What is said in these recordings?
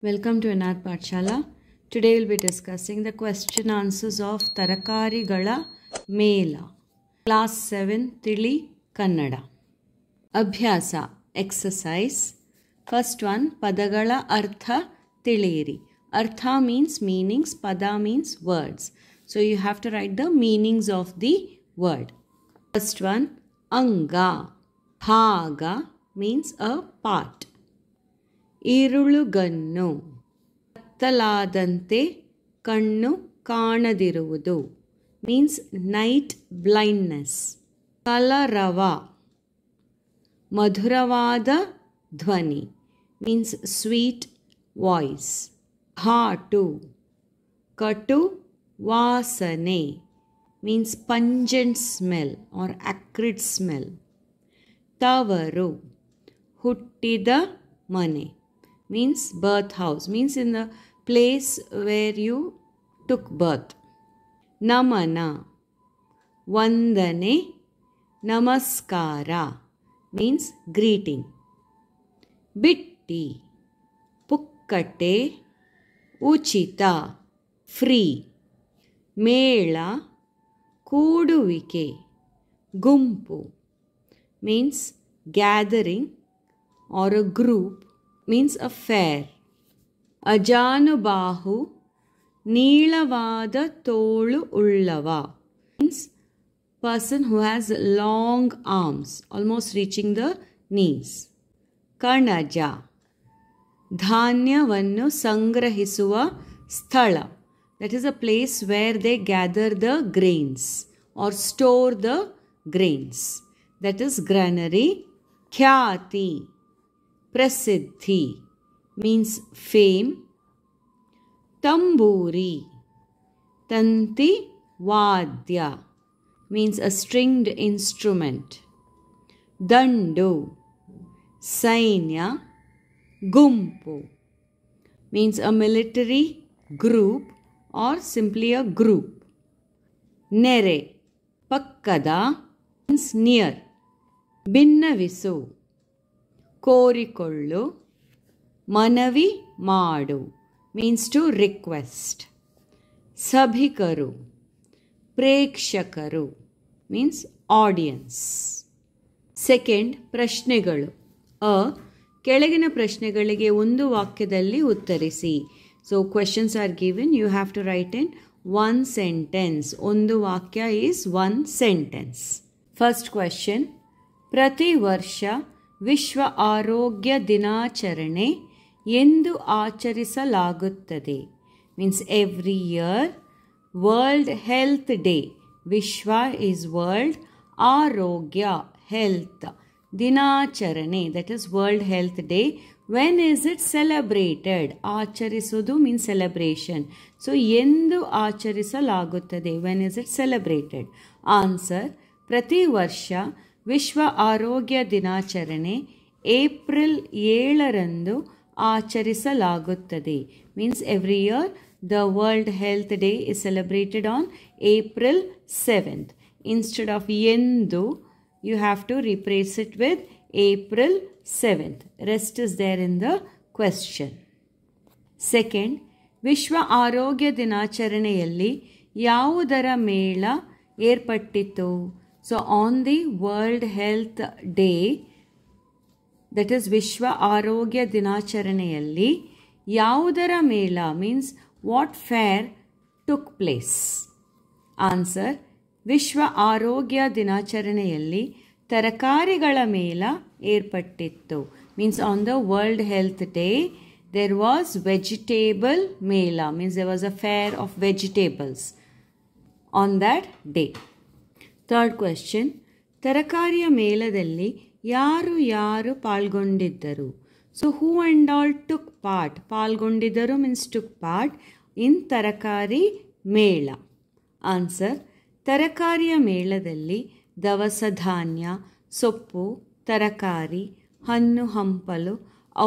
Welcome to Anad Pathshala. Today we'll be discussing the question answers of Tarakarigala Mela. Class 7 Tili Kannada. Abhyasa exercise. First one Padagala Artha Tiliri. Artha means meanings, Pada means words. So you have to write the meanings of the word. First one Anga. Bhaga means a part. Irulugannu ಕತ್ತಲಾದಂತೆ ಕಣ್ಣು ಕಾಣದಿರುವುದು means night blindness. ಕಲರವ ಮಧುರವಾದ ಧ್ವನಿ means sweet voice. ಘಾಟು ಕಟು ವಾಸನೆ means pungent smell or acrid smell. ತವರು ಹುಟ್ಟಿದ ಮನೆ means birth house, means in the place where you took birth. Namana Vandane Namaskara means greeting. Bitti Pukkate Uchita free. Mela Kuduvike Gumpu means gathering or a group, means a fair. Ajanubahu ನೀಳವಾದ ತೋಳು ಉಳ್ಳವ means person who has long arms almost reaching the knees. ಕಣಜ ಧಾನ್ಯವನ್ನು ಸಂಗ್ರಹಿಸುವ ಸ್ಥಳ, that is a place where they gather the grains or store the grains, that is granary. ಖ್ಯಾತಿ Prasiddhi means fame. Tamburi Tanti Vadya means a stringed instrument. Dandu Sainya Gumpu means a military group or simply a group. Nere Pakkada means near. Binnavisu ಕೋರಿಕೊಳ್ಳು ಮನವಿ ಮಾಡು means to request. ಸಭಿಕರು ಪ್ರೇಕ್ಷಕರು means audience. Second ಪ್ರಶ್ನೆಗಳು. ಕೆಳಗಿನ ಪ್ರಶ್ನೆಗಳಿಗೆ ಒಂದು ವಾಕ್ಯದಲ್ಲಿ ಉತ್ತರಿಸಿ. So questions are given, you have to write in one sentence. ಒಂದು ವಾಕ್ಯ is one sentence. First question, ಪ್ರತಿ ವರ್ಷ ವಿಶ್ವ ಆರೋಗ್ಯ ದಿನಾಚರಣೆ ಎಂದು ಆಚರಿಸಲಾಗುತ್ತದೆ means every year. World Health Day, Vishwa is world, Arogya health, Dinacharane that is World Health Day. When is it celebrated? Acharisodu means celebration. So ಎಂದು ಆಚರಿಸಲಾಗುತ್ತದೆ, when is it celebrated? Answer, ಪ್ರತಿ ವರ್ಷ ವಿಶ್ವ ಆರೋಗ್ಯ ದಿನಾಚರಣೆ ಏಪ್ರಿಲ್ 7ರಂದು ಆಚರಿಸಲಾಗುತ್ತದೆ means every year the World Health Day is celebrated on April 7th. Instead of yendu you have to replace it with April 7th. Rest is there in the question. Second, ವಿಶ್ವ ಆರೋಗ್ಯ ದಿನಾಚರಣೆಯಲ್ಲಿ ಯಾವುದರ ಮೇಳ ಏರ್ಪಟ್ಟಿತು? So on the World Health Day, that is Vishwa Arogya Dinacharane ಯಾವುದರ ಮೇಳ means what fair took place? Answer, ವಿಶ್ವ ಆರೋಗ್ಯ ದಿನಾಚರಣೆಯಲ್ಲಿ ತರಕಾರಿಗಳ ಮೇಳ ಏರ್ಪಟ್ಟಿತ್ತು means on the World Health Day there was vegetable mela, means there was a fair of vegetables on that day. Third question, ತರಕಾರಿಯ ಮೇಳದಲ್ಲಿ ಯಾರು ಯಾರು ಪಾಲ್ಗೊಂಡಿದ್ದರು? So who and all took part, ಪಾಲ್ಗೊಂಡಿದ್ದರು ಮೀನ್ಸ್ ಟುಕ್ ಪಾರ್ಟ್ ಇನ್ ತರಕಾರಿ ಮೇಳ. Answer, ತರಕಾರಿಯ ಮೇಳದಲ್ಲಿ ದವಸ ಧಾನ್ಯ, ಸೊಪ್ಪು, ತರಕಾರಿ, ಹಣ್ಣು ಹಂಪಲು,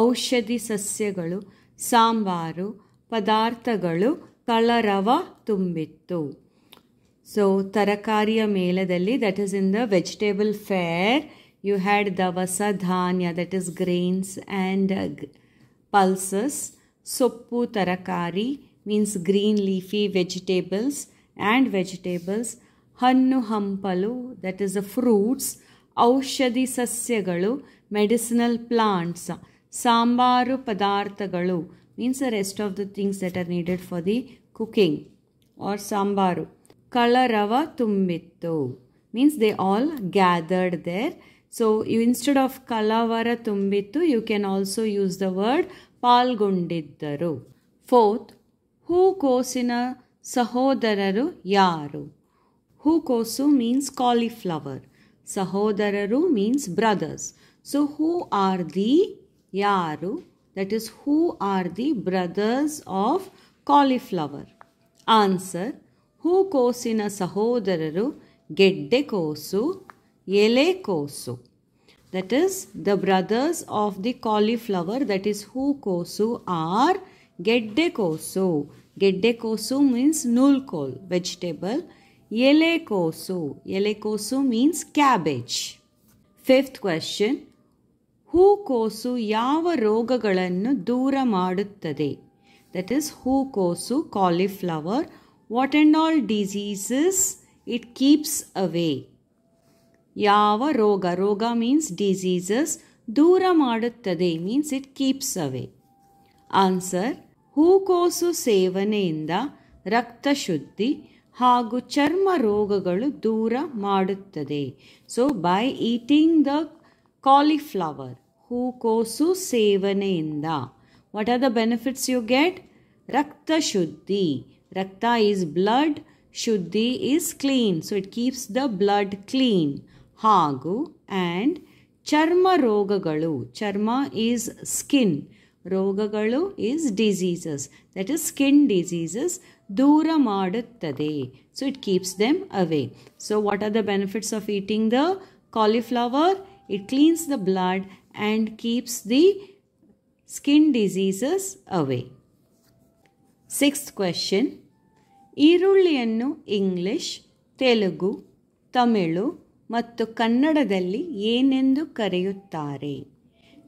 ಔಷಧಿ ಸಸ್ಯಗಳು, ಸಾಂಬಾರು ಪದಾರ್ಥಗಳು ಕಲರವ ತುಂಬಿತ್ತು. So ತರಕಾರಿಯ ಮೇಳದಲ್ಲಿ, that is in the vegetable fair, you had davasa dhanya, that is grains and pulses. ಸೊಪ್ಪು ತರಕಾರಿ means green leafy vegetables and vegetables. ಹಣ್ಣು ಹಂಪಲು that is the fruits. ಔಷಧಿ ಸಸ್ಯಗಳು medicinal plants. ಸಾಂಬಾರು ಪದಾರ್ಥಗಳು means the rest of the things that are needed for the cooking or sambaru. ಕಳರವ ತುಂಬಿತ್ತು means they all gathered there. So instead of kalavara tumbittu, you can also use the word palgondiddaru. Fourth, ಹೂಕೋಸಿನ ಸಹೋದರರು ಯಾರು? ಹೂಕೋಸು means cauliflower. ಸಹೋದರರು means brothers. So who are the ಯಾರು? That is, who are the brothers of cauliflower? Answer, ಹೂಕೋಸಿನ ಸಹೋದರರು ಗೆಡ್ಡೆಕೋಸು, ಎಲೆಕೋಸು. That is, the brothers of the cauliflower, that is ಹೂಕೋಸು, are ಗೆಡ್ಡೆಕೋಸು. ಗೆಡ್ಡೆಕೋಸು means ನೂಲ್ಕೋಲ್ vegetable. ಎಲೆಕೋಸು, ಎಲೆಕೋಸು means cabbage. Fifth question, ಹೂಕೋಸು ಯಾವ ರೋಗಗಳನ್ನು ದೂರ ಮಾಡುತ್ತದೆ? That is, ಹೂಕೋಸು, cauliflower, what and all diseases it keeps away. ಯಾವ ರೋಗ, ರೋಗ means diseases, ದೂರ ಮಾಡುತ್ತದೆ means it keeps away. Answer, ಹೂಕೋಸು ಸೇವನೆಯಿಂದ ರಕ್ತ ಶುದ್ಧಿ ಹಾಗೂ ಚರ್ಮ ರೋಗಗಳು ದೂರ ಮಾಡುತ್ತದೆ. So by eating the cauliflower, ಹೂಕೋಸು ಸೇವನೆಯಿಂದ what are the benefits you get? ರಕ್ತ ಶುದ್ಧಿ, ರಕ್ತ ಈಸ್ ಬ್ಲಡ್, ಶುದ್ಧಿ is clean, so it keeps the blood clean. ಹಾಗೂ ಆ್ಯಂಡ್ ಚರ್ಮ ರೋಗಗಳು, ಚರ್ಮ ಈಸ್ ಸ್ಕಿನ್, ರೋಗಗಳು is diseases, that is skin diseases, ದೂರ ಮಾಡುತ್ತದೆ. So it keeps them away. So what are the benefits of eating the cauliflower? It cleanse the blood and keeps the skin diseases away. Sixth question, ಈರುಳ್ಳಿಯನ್ನು English, Telugu, Tamil ಮತ್ತು ಕನ್ನಡದಲ್ಲಿ ಏನೆಂದು ಕರೆಯುತ್ತಾರೆ?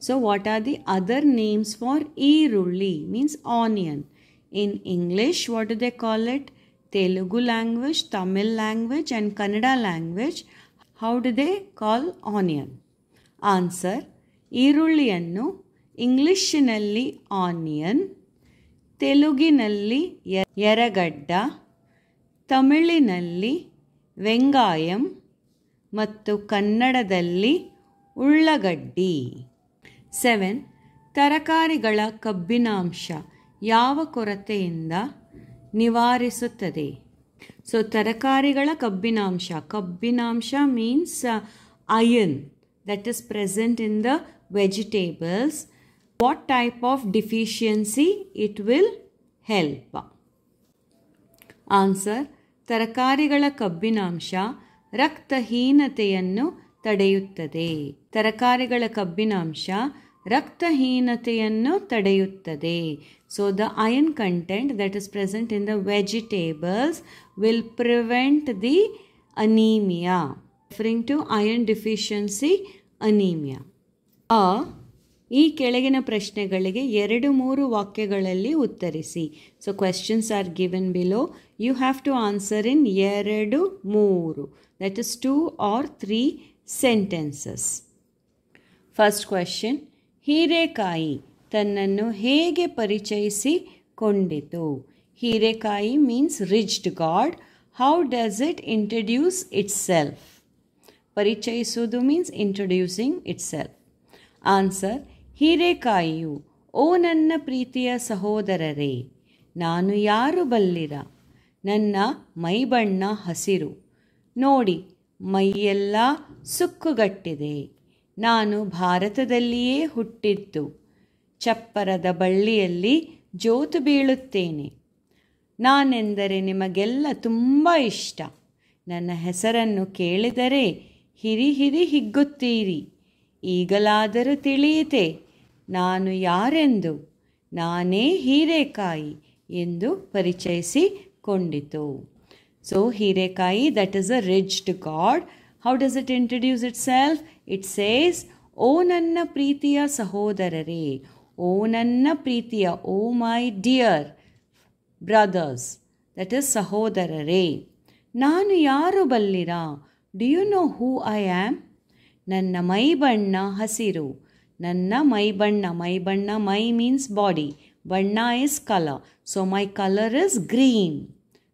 So what are the other names for ಈರುಳ್ಳಿ? Means onion. In English, what do they call it? Telugu language, Tamil language and Kannada language. How do they call onion? Answer, ಈರುಳ್ಳಿಯನ್ನು ಇಂಗ್ಲಿಷಿನಲ್ಲಿ onion, ತೆಲುಗಿನಲ್ಲಿ ಎರಗಡ್ಡ, ತಮಿಳಿನಲ್ಲಿ ವೆಂಗಾಯಂ ಮತ್ತು ಕನ್ನಡದಲ್ಲಿ ಉಳ್ಳಗಡ್ಡಿ. 7. ತರಕಾರಿಗಳ ಕಬ್ಬಿನಾಂಶ ಯಾವ ಕೊರತೆಯಿಂದ ನಿವಾರಿಸುತ್ತದೆ? ಸೊ ತರಕಾರಿಗಳ ಕಬ್ಬಿನಾಂಶ, ಕಬ್ಬಿನಾಂಶ means iron that is present in the vegetables. What type of deficiency it will help? Answer, ತರಕಾರಿಗಳ ಕಬ್ಬಿನಾಂಶ ರಕ್ತಹೀನತೆಯನ್ನು ತಡೆಯುತ್ತದೆ. ತರಕಾರಿಗಳ ಕಬ್ಬಿನಾಂಶ ರಕ್ತಹೀನತೆಯನ್ನು ತಡೆಯುತ್ತದೆ. So the iron content that is present in the vegetables will prevent the anemia. Referring to iron deficiency anemia. ಈ ಕೆಳಗಿನ ಪ್ರಶ್ನೆಗಳಿಗೆ 2-3 ವಾಕ್ಯಗಳಲ್ಲಿ ಉತ್ತರಿಸಿ. So questions are given below. You have to answer in 2-3, that is 2 or 3 sentences. First question, ಹೀರೆಕಾಯಿ ತನ್ನನ್ನು ಹೇಗೆ ಪರಿಚಯಿಸಿಕೊಂಡಿತು? ಹೀರೆಕಾಯಿ means ridged gourd. How does it introduce itself? ಪರಿಚಯಿಸುವುದು means introducing itself. Answer, ಹೀರೆಕಾಯಿಯು, ಓ ನನ್ನ ಪ್ರೀತಿಯ ಸಹೋದರರೇ, ನಾನು ಯಾರು ಬಲ್ಲಿರ, ನನ್ನ ಮೈಬಣ್ಣ ಹಸಿರು, ನೋಡಿ ಮೈಯೆಲ್ಲ ಸುಕ್ಕುಗಟ್ಟಿದೆ, ನಾನು ಭಾರತದಲ್ಲಿಯೇ ಹುಟ್ಟಿದ್ದು, ಚಪ್ಪರದ ಬಳ್ಳಿಯಲ್ಲಿ ಜೋತು ಬೀಳುತ್ತೇನೆ, ನಾನೆಂದರೆ ನಿಮಗೆಲ್ಲ ತುಂಬ ಇಷ್ಟ, ನನ್ನ ಹೆಸರನ್ನು ಕೇಳಿದರೆ ಹಿರಿ ಹಿರಿ ಹಿಗ್ಗುತ್ತೀರಿ, ಈಗಲಾದರೂ ತಿಳಿಯಿತೆ ನಾನು ಯಾರೆಂದು, ನಾನೇ ಹೀರೆಕಾಯಿ ಎಂದು ಪರಿಚಯಿಸಿಕೊಂಡಿತು. ಸೊ ಹೀರೆಕಾಯಿ, that is a ridged gourd. How does it introduce itself? It says, ಓ ನನ್ನ ಪ್ರೀತಿಯ ಸಹೋದರರೇ, ಓ ನನ್ನ ಪ್ರೀತಿಯ, ಓ my dear brothers, that is ಸಹೋದರರೇ. ನಾನು ಯಾರು ಬಲ್ಲಿರಾ? Do you know who I am? ನನ್ನ ಮೈ ಬಣ್ಣ ಹಸಿರು. ನನ್ನ ಮೈ ಬಣ್ಣ ಮೈ ಮೀನ್ಸ್ ಬಾಡಿ, ಬಣ್ಣ is colour. So my colour is green.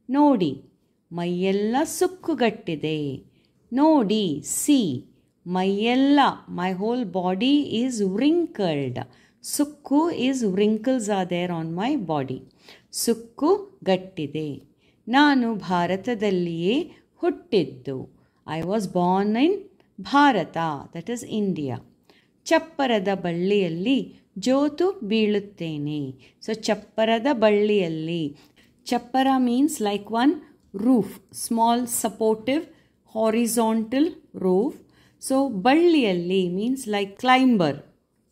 ನೋಡಿ, ಮೈಯೆಲ್ಲ ಸುಕ್ಕುಗಟ್ಟಿದೆ. ನೋಡಿ, ಸಿ, ಮೈಯೆಲ್ಲ, my whole body is wrinkled. ಸುಕ್ಕು is wrinkles are there on my body. ಸುಕ್ಕು ಗಟ್ಟಿದೆ. ನಾನು ಭಾರತದಲ್ಲಿಯೇ ಹುಟ್ಟಿದ್ದು. I was born in Bharat, that is India. ಚಪ್ಪರದ ಬಳ್ಳಿಯಲ್ಲಿ ಜೋತು ಬೀಳುತ್ತೇನೆ. ಸೊ ಚಪ್ಪರದ ಬಳ್ಳಿಯಲ್ಲಿ, ಚಪ್ಪರ means like one roof, small supportive horizontal roof. So ಬಳ್ಳಿಯಲ್ಲಿ ಮೀನ್ಸ್ ಲೈಕ್ ಕ್ಲೈಂಬರ್.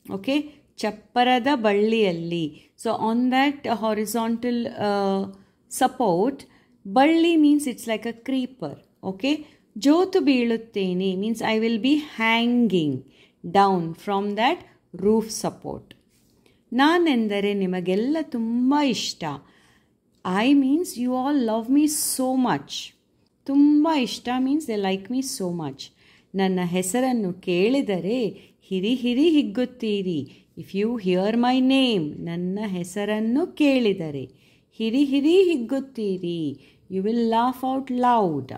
ಓಕೆ, ಚಪ್ಪರದ ಬಳ್ಳಿಯಲ್ಲಿ. So on that horizontal support, ಬಳ್ಳಿ means it's like a creeper. Okay, ಜೋತು ಬೀಳುತ್ತೇನೆ means I will be hanging down from that roof support. ನಾನೆಂದರೆ ನಿಮಗೆಲ್ಲ ತುಂಬ ಇಷ್ಟ. I means you all love me so much. ತುಂಬ ಇಷ್ಟ means they like me so much. ನನ್ನ ಹೆಸರನ್ನು ಕೇಳಿದರೆ ಹಿರಿ ಹಿರಿ ಹಿಗ್ಗುತ್ತೀರಿ. If you hear my name, ನನ್ನ ಹೆಸರನ್ನು ಕೇಳಿದರೆ ಹಿರಿ ಹಿರಿ ಹಿಗ್ಗುತ್ತೀರಿ. You will laugh out loud.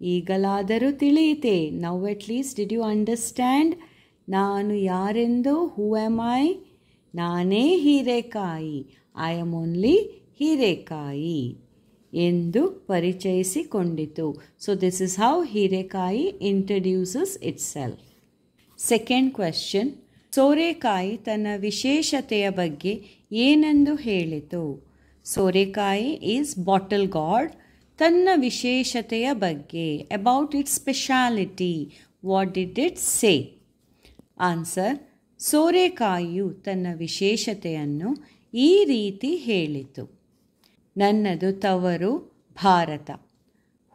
ಈಗಲಾದರೂ ತಿಳಿಯಿತೆ. Now at least did you understand? ನಾನು ಯಾರೆಂದು? Who am I? ನಾನೇ ಹೀರೆಕಾಯಿ. ಐ ಆಮ್ ಓನ್ಲಿ ಹೀರೆಕಾಯಿ ಎಂದು ಪರಿಚಯಿಸಿಕೊಂಡಿತು. So this is how heerekai introduces itself. Second question, ಸೋರೆಕಾಯಿ ತನ್ನ ವಿಶೇಷತೆಯ ಬಗ್ಗೆ ಏನೆಂದು ಹೇಳಿತು? ಸೋರೆಕಾಯಿ ಈಸ್ ಬಾಟಲ್ ಗಾಡ್. ತನ್ನ ವಿಶೇಷತೆಯ ಬಗ್ಗೆ, about its speciality, what did it say? Answer, ಸೋರೆಕಾಯಿಯು ತನ್ನ ವಿಶೇಷತೆಯನ್ನು ಈ ರೀತಿ ಹೇಳಿತು. ನನ್ನದು ತವರು ಭಾರತ.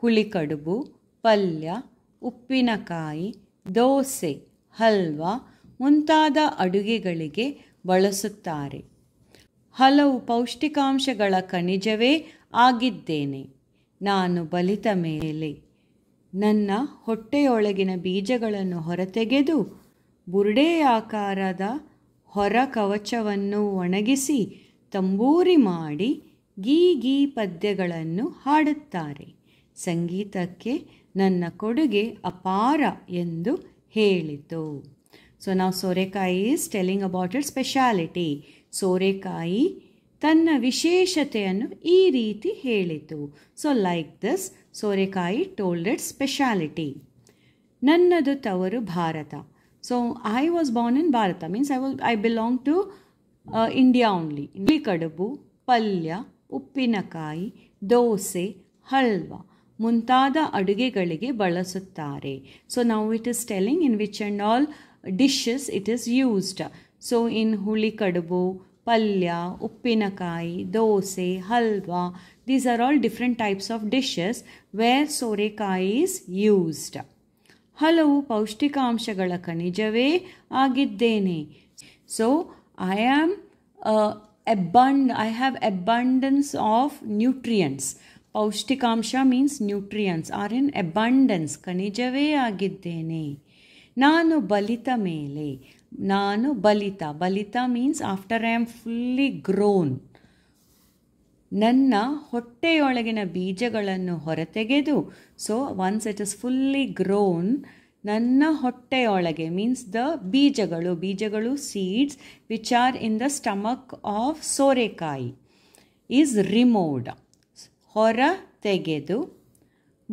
ಹುಳಿಕಡುಬು, ಪಲ್ಯ, ಉಪ್ಪಿನಕಾಯಿ, ದೋಸೆ, ಹಲ್ವಾ ಮುಂತಾದ ಅಡುಗೆಗಳಿಗೆ ಬಳಸುತ್ತಾರೆ. ಹಲವು ಪೌಷ್ಟಿಕಾಂಶಗಳ ಖನಿಜವೇ ಆಗಿದ್ದೇನೆ. ನಾನು ಬಲಿತ ಮೇಲೆ ನನ್ನ ಹೊಟ್ಟೆಯೊಳಗಿನ ಬೀಜಗಳನ್ನು ಹೊರತೆಗೆದು ಬುರುಡೆಯಾಕಾರದ ಹೊರ ಕವಚವನ್ನು ಒಣಗಿಸಿ ತಂಬೂರಿ ಮಾಡಿ ಗೀ ಗೀ ಪದ್ಯಗಳನ್ನು ಹಾಡುತ್ತಾರೆ. ಸಂಗೀತಕ್ಕೆ ನನ್ನ ಕೊಡುಗೆ ಅಪಾರ ಎಂದು ಹೇಳಿತು. ಸೊ ನಾವು sorekai is telling about it speciality. ಸೋರೆಕಾಯಿ ತನ್ನ ವಿಶೇಷತೆಯನ್ನು ಈ ರೀತಿ ಹೇಳಿತು. So like this sorekai told it speciality. ನನ್ನದು ತವರು Bharat. So I was born in Bharat means I belong to India only. ಹುಳಿಕಡುಬು, ಪಲ್ಯ, ಉಪ್ಪಿನಕಾಯಿ, ದೋಸೆ, ಹಲ್ವಾ ಮುಂತಾದ ಅಡುಗೆಗಳಿಗೆ ಬಳಸುತ್ತಾರೆ. ಸೊ ನಾವು it is telling in which and all dishes it is used. So in hulikadubu, ಪಲ್ಯ, ಉಪ್ಪಿನಕಾಯಿ, dosa, halwa, these are all different types of dishes where sorekai is used. ಹಲವು ಪೌಷ್ಟಿಕಾಂಶಗಳ ಖನಿಜವೇ ಆಗಿದ್ದೇನೆ. So I have abundance of nutrients. ಪೌಷ್ಟಿಕಾಂಶ means nutrients are in abundance. ಖನಿಜವೇ ಆಗಿದ್ದೇನೆ. ನಾನು ಬಲಿತ ಮೇಲೆ. ನಾನು ಬಲಿತ means after I am fully grown. ನನ್ನ ಹೊಟ್ಟೆಯೊಳಗಿನ ಬೀಜಗಳನ್ನು ಹೊರತೆಗೆದು. So once it is fully grown, ನನ್ನ ಹೊಟ್ಟೆಯೊಳಗೆ ಮೀನ್ಸ್ ದ ಬೀಜಗಳು seeds which are in the stomach of sorekai is removed. ಹೊರ ತೆಗೆದು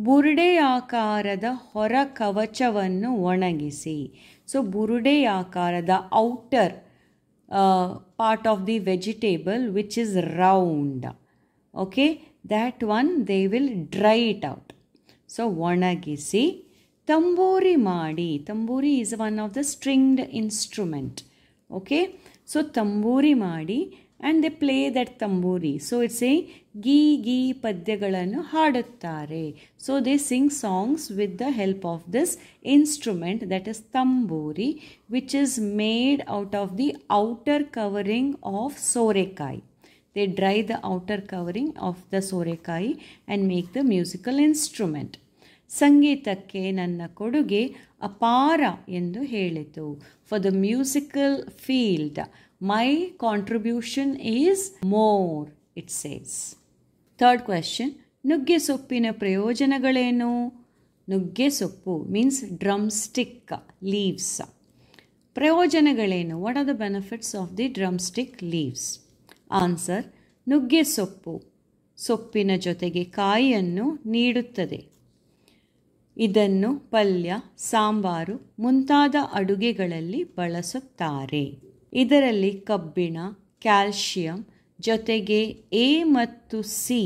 ಬುರುಡೆಯಾಕಾರದ ಹೊರ ಕವಚವನ್ನು ಒಣಗಿಸಿ. ಸೊ ಬುರುಡೆಯಾಕಾರದ outer part of the vegetable which is round. Okay, that one they will dry it out. So ಒಣಗಿಸಿ ತಂಬೂರಿ ಮಾಡಿ. Tamburi is one of the stringed instrument. Okay, so tamburi ಮಾಡಿ and they play that tamburi. So it's saying ghee ghee ಪದ್ಯಗಳನ್ನು ಹಾಡುತ್ತಾರೆ. So they sing songs with the help of this instrument, that is tamburi, which is made out of the outer covering of sorekai. They dry the outer covering of the sorekai and make the musical instrument. ಸಂಗೀತಕ್ಕೆ ನನ್ನ ಕೊಡುಗೆ ಅಪಾರ ಎಂದು ಹೇಳಿತು. For the musical field, my contribution is more, it says. Third question, ನುಗ್ಗೆ ಸೊಪ್ಪಿನ ಪ್ರಯೋಜನಗಳೇನು? ನುಗ್ಗೆ ಸೊಪ್ಪು means drumstick leaves. ಪ್ರಯೋಜನಗಳೇನು? What are the benefits of the drumstick leaves? Answer, ನುಗ್ಗೆ ಸೊಪ್ಪಿನ ಜೊತೆಗೆ ಕಾಯಿಯನ್ನು ನೀಡುತ್ತದೆ. ಇದನ್ನು ಪಲ್ಯ, ಸಾಂಬಾರು ಮುಂತಾದ ಅಡುಗೆಗಳಲ್ಲಿ ಬಳಸುತ್ತಾರೆ. ಇದರಲ್ಲಿ ಕಬ್ಬಿಣ, ಕ್ಯಾಲ್ಶಿಯಂ ಜೊತೆಗೆ ಎ ಮತ್ತು ಸಿ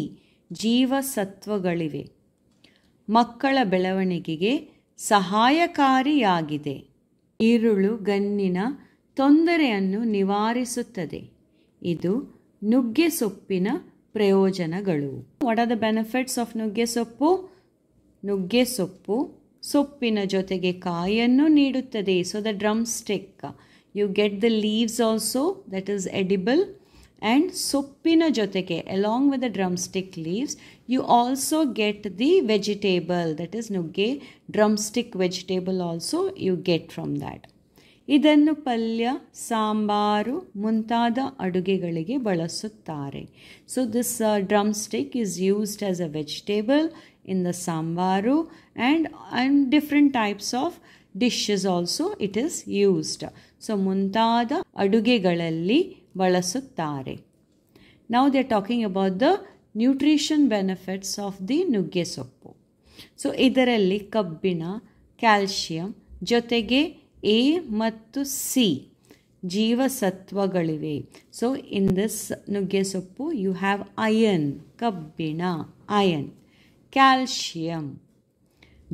ಜೀವಸತ್ವಗಳಿವೆ. ಮಕ್ಕಳ ಬೆಳವಣಿಗೆಗೆ ಸಹಾಯಕಾರಿಯಾಗಿದೆ. ಈರುಳು ಗನ್ನಿನ ತೊಂದರೆಯನ್ನು ನಿವಾರಿಸುತ್ತದೆ. ಇದು ನುಗ್ಗೆ ಸೊಪ್ಪಿನ ಪ್ರಯೋಜನಗಳು. What are the benefits of nugge soppu? ನುಗ್ಗೆ ಸೊಪ್ಪಿನ ಜೊತೆಗೆ ಕಾಯನ್ನು ನೀಡುತ್ತದೆ. So the drumstick, you get the leaves also, that is edible. And ಸೊಪ್ಪಿನ ಜೊತೆಗೆ along with the drumstick leaves you also get the vegetable, that is nugge drumstick vegetable also you get from that. ಇದನ್ನು ಪಲ್ಯ, ಸಾಂಬಾರು ಮುಂತಾದ ಅಡುಗೆಗಳಿಗೆ ಬಳಸುತ್ತಾರೆ. So this drumstick is used as a vegetable in the sambaru and different types of dishes also it is used. So muntada adugegalalli balasutತಾರೆ. Now they are talking about the nutrition benefits of the ನುಗ್ಗೆ ಸೊಪ್ಪು. So ಇದರಲ್ಲಿ ಕಬ್ಬಿಣ, calcium ಜೊತೆಗೆ A ಮತ್ತು C ಜೀವಸತ್ವಗಳಿವೆ. So in this ನುಗ್ಗೆ ಸೊಪ್ಪು you have iron, ಕಬ್ಬಿಣ iron, calcium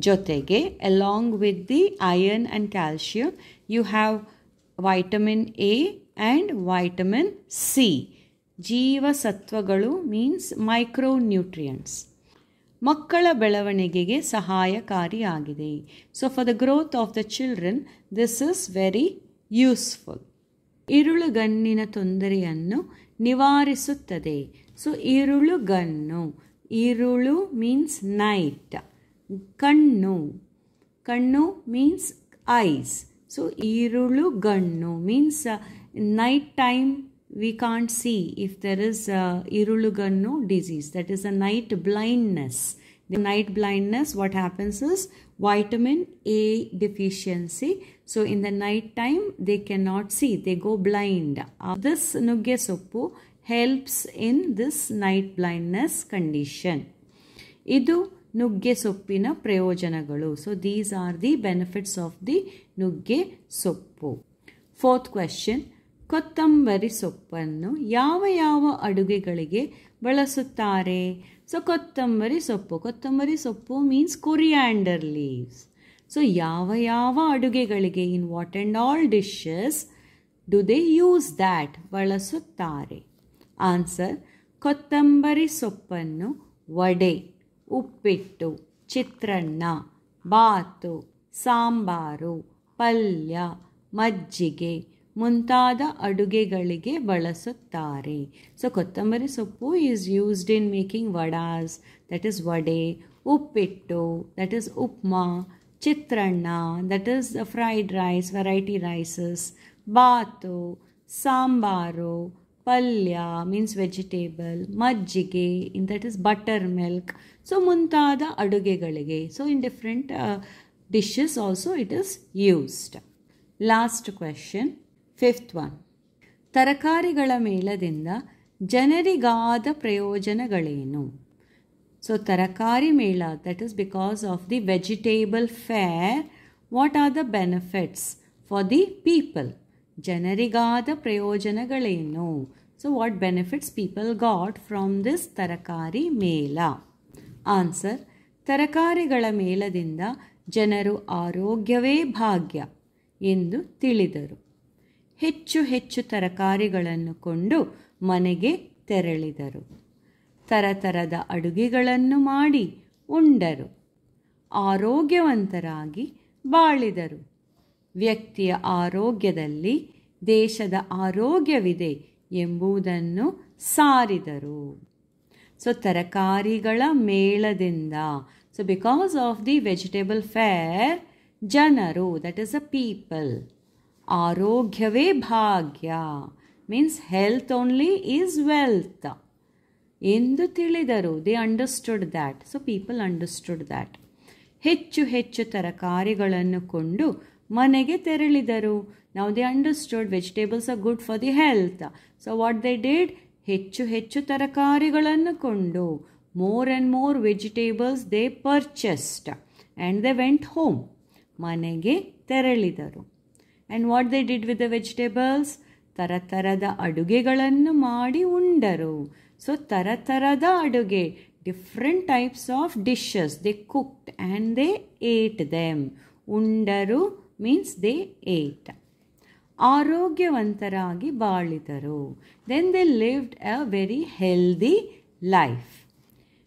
ಜೊತೆಗೆ along with the iron and calcium you have vitamin A and vitamin C. ಜೀವಸತ್ವಗಳು means micronutrients. ಮಕ್ಕಳ ಬೆಳವಣಿಗೆಗೆ ಸಹಾಯಕಾರಿಯಾಗಿದೆ. So for the growth of the children this is very useful. ಇರುಳುಗಣ್ಣಿನ ತೊಂದರೆಯನ್ನು ನಿವಾರಿಸುತ್ತದೆ. So irulugannu, irulu means night, kannu means eyes. So irulu gannu means night time we can't see if there is irulugannu disease, that is a night blindness. The night blindness, what happens is vitamin A deficiency. So in the night time they cannot see, they go blind. This ನುಗ್ಗೆ ಸೊಪ್ಪು helps in this night blindness condition. ಇದು ನುಗ್ಗೆ ಸೊಪ್ಪಿನ ಪ್ರಯೋಜನಗಳು. So these are the benefits of the ನುಗ್ಗೆ ಸೊಪ್ಪು. Fourth question, ಕೊತ್ತಂಬರಿ ಸೊಪ್ಪನ್ನು ಯಾವ ಯಾವ ಅಡುಗೆಗಳಿಗೆ ಬಳಸುತ್ತಾರೆ? ಸೊ ಕೊತ್ತಂಬರಿ ಸೊಪ್ಪು ಮೀನ್ಸ್ ಕೊರಿಯಾಂಡರ್ ಲೀವ್ಸ್. ಸೊ ಯಾವ ಯಾವ ಅಡುಗೆಗಳಿಗೆ, in what and all dishes do they use that, ಬಳಸುತ್ತಾರೆ? ಆನ್ಸರ್, ಕೊತ್ತಂಬರಿ ಸೊಪ್ಪನ್ನು ವಡೆ, ಉಪ್ಪಿಟ್ಟು, ಚಿತ್ರಾನ್ನ, ಬಾತು, ಸಾಂಬಾರು, ಪಲ್ಯ, ಮಜ್ಜಿಗೆ ಮುಂತಾದ ಅಡುಗೆಗಳಿಗೆ ಬಳಸುತ್ತಾರೆ. So kothambari soppu is used in making vadas, that is vada, uppittu, that is upma, chitranna, that is fried rice, variety rices, bath, sambar, palya means vegetable, majjige in that is buttermilk. So ಮುಂತಾದ ಅಡುಗೆಗಳಿಗೆ, so in different dishes also it is used. Last question, fifth one, ತರಕಾರಿಗಳ ಮೇಳದಿಂದ ಜನರಿಗಾದ ಪ್ರಯೋಜನಗಳೇನು? So tarakari mela, that is because of the vegetable fair, what are the benefits for the people? ಜನರಿಗಾದ ಪ್ರಯೋಜನಗಳೇನು? So what benefits people got from this ತರಕಾರಿ ಮೇಳ? Answer, ತರಕಾರಿಗಳ ಮೇಳದಿಂದ ಜನರು ಆರೋಗ್ಯವೇ ಭಾಗ್ಯ ಎಂದು ತಿಳಿದರು. ಹೆಚ್ಚು ಹೆಚ್ಚು ತರಕಾರಿಗಳನ್ನು ಕೊಂಡು ಮನೆಗೆ ತೆರಳಿದರು. ತರತರದ ಅಡುಗೆಗಳನ್ನು ಮಾಡಿ ಉಂಡರು. ಆರೋಗ್ಯವಂತರಾಗಿ ಬಾಳಿದರು. ವ್ಯಕ್ತಿಯ ಆರೋಗ್ಯದಲ್ಲಿ ದೇಶದ ಆರೋಗ್ಯವಿದೆ ಎಂಬುದನ್ನು ಸಾರಿದರು. ಸೊ ತರಕಾರಿಗಳ ಮೇಳದಿಂದ, so because of the vegetable fair, ಜನರು, ದಟ್ ಈಸ್ ಅ ಪೀಪಲ್, ಆರೋಗ್ಯವೇ ಭಾಗ್ಯ means health only is wealth ಎಂದು ತಿಳಿದರು. They understood that. So people understood that. ಹೆಚ್ಚು ಹೆಚ್ಚು ತರಕಾರಿಗಳನ್ನು ಕೊಂಡು ಮನೆಗೆ ತೆರಳಿದರು. Now they understood vegetables are good for the health. So what they did? ಹೆಚ್ಚು ಹೆಚ್ಚು ತರಕಾರಿಗಳನ್ನು ಕೊಂಡು, more and more vegetables they purchased and they went home. ಮನೆಗೆ ತೆರಳಿದರು. And what they did with the vegetables? ತರತರದ ಅಡುಗೆಗಳನ್ನು ಮಾಡಿ ಉಂಡರು. So ತರತರದ ಅಡುಗೆ, different types of dishes they cooked and they ate them. ಉಂಡರು means they ate. ಆರೋಗ್ಯವಂತರಾಗಿ ಬಾಳಿದರು. Then they lived a very healthy life.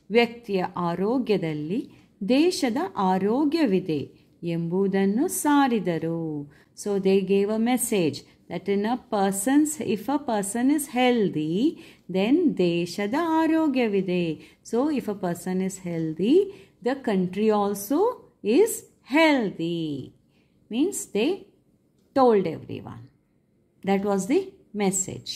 ವ್ಯಕ್ತಿಯ ಆರೋಗ್ಯದಲ್ಲಿ ದೇಶದ ಆರೋಗ್ಯವಿದೆ ಎಂಬುದನ್ನು ಸಾರಿದರು. So they gave a message that if a person is healthy, then ದೇಶದ ಆರೋಗ್ಯವಿದೆ. So if a person is healthy, the country also is healthy. Means they told everyone. That was the message.